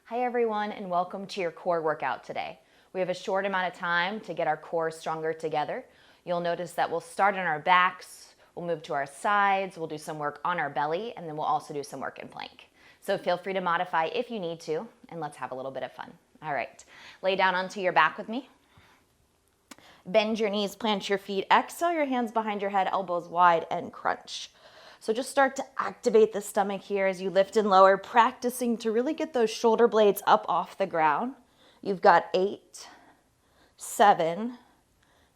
Hi everyone, and welcome to your core workout today. We have a short amount of time to get our core stronger together. You'll notice that we'll start on our backs, we'll move to our sides, we'll do some work on our belly, and then we'll also do some work in plank. So feel free to modify if you need to, and let's have a little bit of fun. All right, lay down onto your back with me. Bend your knees, plant your feet, exhale your hands behind your head, elbows wide, and crunch. So just start to activate the stomach here as you lift and lower, practicing to really get those shoulder blades up off the ground. You've got 8, 7,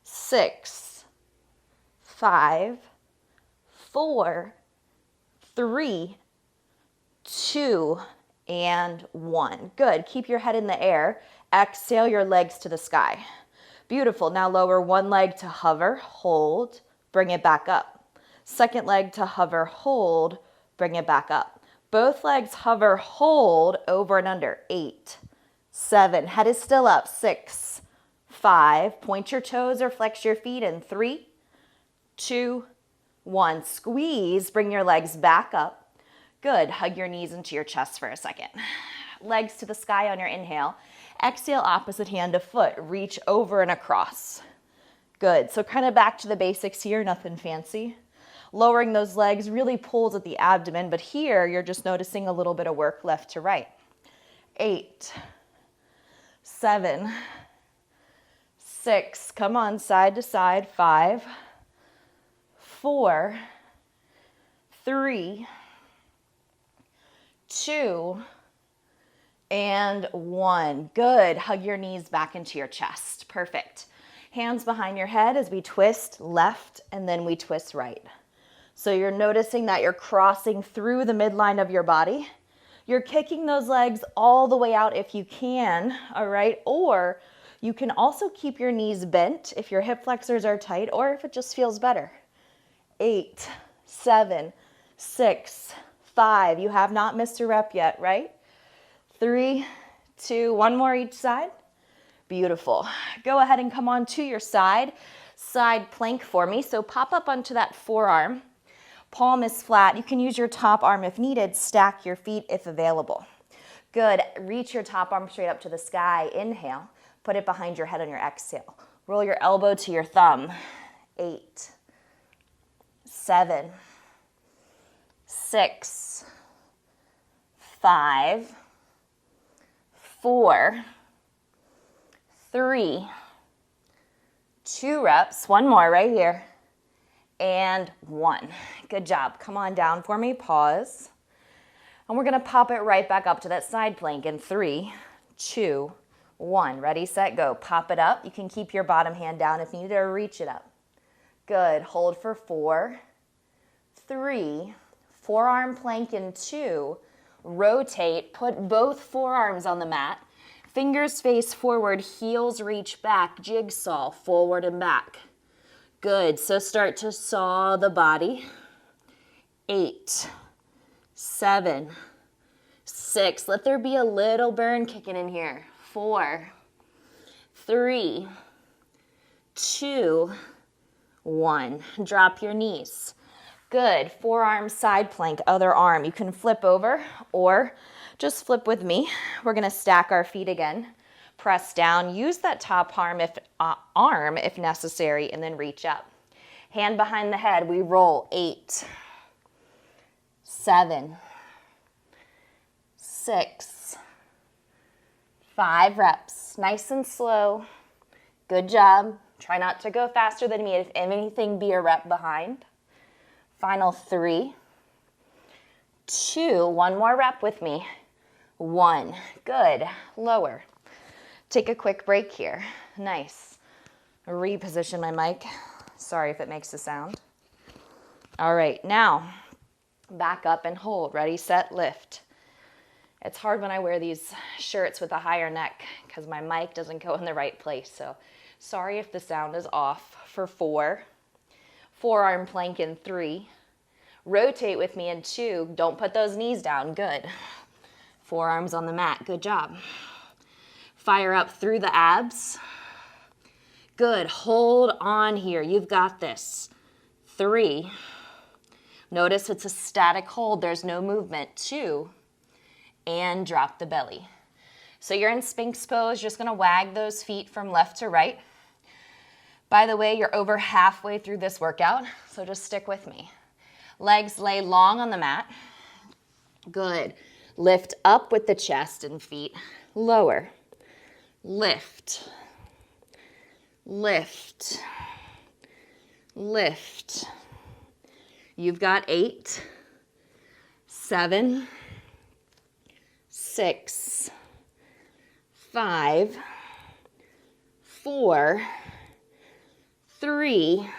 6, 5, 4, 3, 2, and 1. Good. Keep your head in the air. Exhale your legs to the sky. Beautiful. Now lower one leg to hover, hold, bring it back up. Second leg to hover, hold, bring it back up. Both legs hover, hold, over and under. 8, 7, head is still up. 6, 5, point your toes or flex your feet in 3, 2, 1. Squeeze, bring your legs back up. Good, hug your knees into your chest for a second. Legs to the sky on your inhale. Exhale, opposite hand to foot, reach over and across. Good, so kind of back to the basics here, nothing fancy. Lowering those legs really pulls at the abdomen, but here you're just noticing a little bit of work left to right. 8, 7, 6, come on, side to side. 5, 4, 3, 2, and 1. Good. Hug your knees back into your chest. Perfect. Hands behind your head as we twist left and then we twist right. So you're noticing that you're crossing through the midline of your body. You're kicking those legs all the way out if you can, all right? Or you can also keep your knees bent if your hip flexors are tight or if it just feels better. 8, 7, 6, 5. You have not missed a rep yet, right? 3, 2, one more each side. Beautiful. Go ahead and come on to your side plank for me. So pop up onto that forearm. Palm is flat. You can use your top arm if needed. Stack your feet if available. Good. Reach your top arm straight up to the sky. Inhale. Put it behind your head on your exhale. Roll your elbow to your thumb. 8, 7, 6, 5, 4, 3, 2 reps. One more right here. And 1. Good job. Come on down for me. Pause. And we're going to pop it right back up to that side plank in 3, 2, 1. Ready, set, go. Pop it up. You can keep your bottom hand down if needed or reach it up. Good. Hold for 4, 3, forearm plank in 2. Rotate. Put both forearms on the mat. Fingers face forward. Heels reach back. Jigsaw forward and back. Good. So start to saw the body. 8, 7, 6. Let there be a little burn kicking in here. 4, 3, 2, 1. Drop your knees. Good. Forearm side plank, other arm. You can flip over or just flip with me. We're going to stack our feet again. Press down. Use that top arm if necessary, and then reach up. Hand behind the head. We roll. 8, 7, 6, 5 reps. Nice and slow. Good job. Try not to go faster than me. If anything, be a rep behind. Final 3, 2. One more rep with me. 1. Good. Lower. Take a quick break here. Nice. Reposition my mic. Sorry if it makes a sound. All right, now back up and hold. Ready, set, lift. It's hard when I wear these shirts with a higher neck because my mic doesn't go in the right place. So sorry if the sound is off. For 4, forearm plank in 3. Rotate with me in 2. Don't put those knees down. Good. Forearms on the mat. Good job. Fire up through the abs. Good. Hold on here. You've got this. 3. Notice it's a static hold. There's no movement. 2. And drop the belly. So you're in Sphinx pose, just gonna wag those feet from left to right. By the way, you're over halfway through this workout, so just stick with me. Legs lay long on the mat. Good. Lift up with the chest and feet. Lower. Lift. Lift. Lift. You've got 8, 7, 6, 5, 4, 3,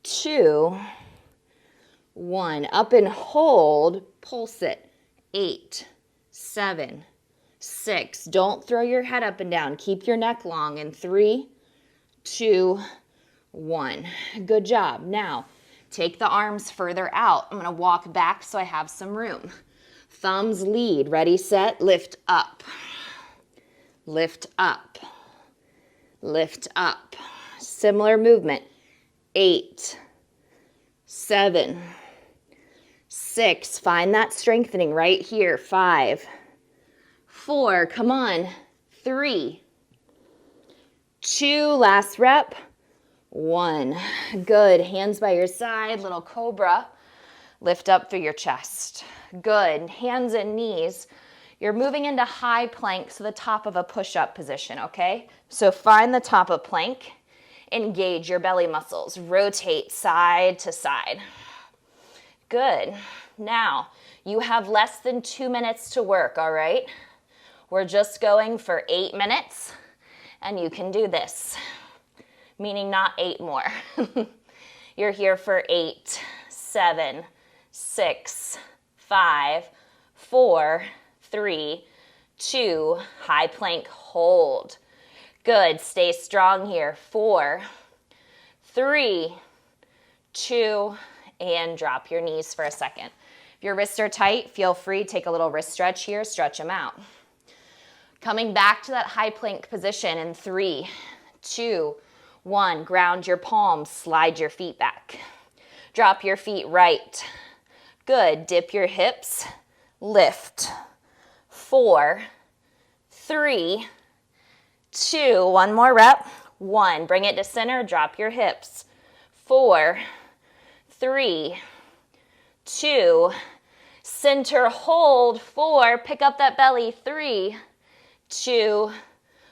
2, 1. Up and hold. Pulse it. 8, 7, 6. Don't throw your head up and down. Keep your neck long. In 3, 2, 1. Good job. Now, take the arms further out. I'm going to walk back so I have some room. Thumbs lead. Ready, set, lift up. Lift up. Lift up. Similar movement. 8, 7, 6. Find that strengthening right here. 5, 4. Come on. 3, 2. Last rep. 1. Good. Hands by your side. Little cobra. Lift up through your chest. Good. Hands and knees. You're moving into high plank, so the top of a push-up position, okay? So find the top of plank. Engage your belly muscles. Rotate side to side. Good. Now, you have less than 2 minutes to work, all right? We're just going for 8 minutes, and you can do this, meaning not 8 more. You're here for 8, 7, 6, 5, 4, 3, 2, high plank, hold. Good, stay strong here. 4, 3, 2, and drop your knees for a second. If your wrists are tight, feel free, take a little wrist stretch here, stretch them out. Coming back to that high plank position in 3, 2, 1, ground your palms, slide your feet back. Drop your feet right. Good, dip your hips, lift. 4, 3, 2, one more rep. 1, bring it to center, drop your hips. 4, 3, 2, center, hold. 4, pick up that belly. 3, 2,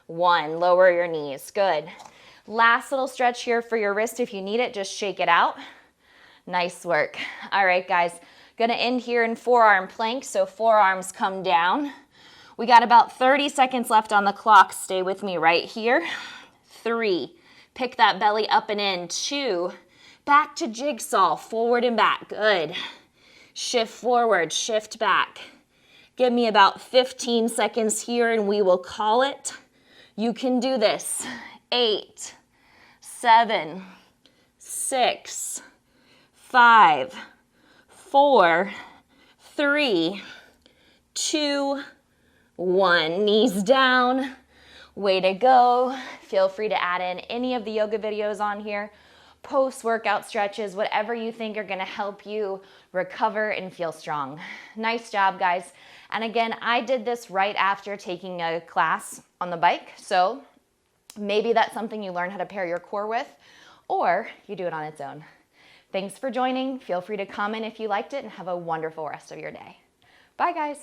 1, lower your knees. Good. Last little stretch here for your wrist. If you need it, just shake it out. Nice work. All right, guys. Gonna end here in forearm plank, so forearms come down. We got about 30 seconds left on the clock. Stay with me right here. 3, pick that belly up and in. 2, back to jigsaw, forward and back. Good. Shift forward, shift back. Give me about 15 seconds here and we will call it. You can do this. 8, 7, 6, 5, 4, 3, 2, 1. Knees down. Way to go. Feel free to add in any of the yoga videos on here, post-workout stretches, whatever you think are going to help you recover and feel strong. Nice job, guys. And again, I did this right after taking a class on the bike, so maybe that's something you learn how to pair your core with, or you do it on its own. Thanks for joining. Feel free to comment if you liked it and have a wonderful rest of your day. Bye, guys.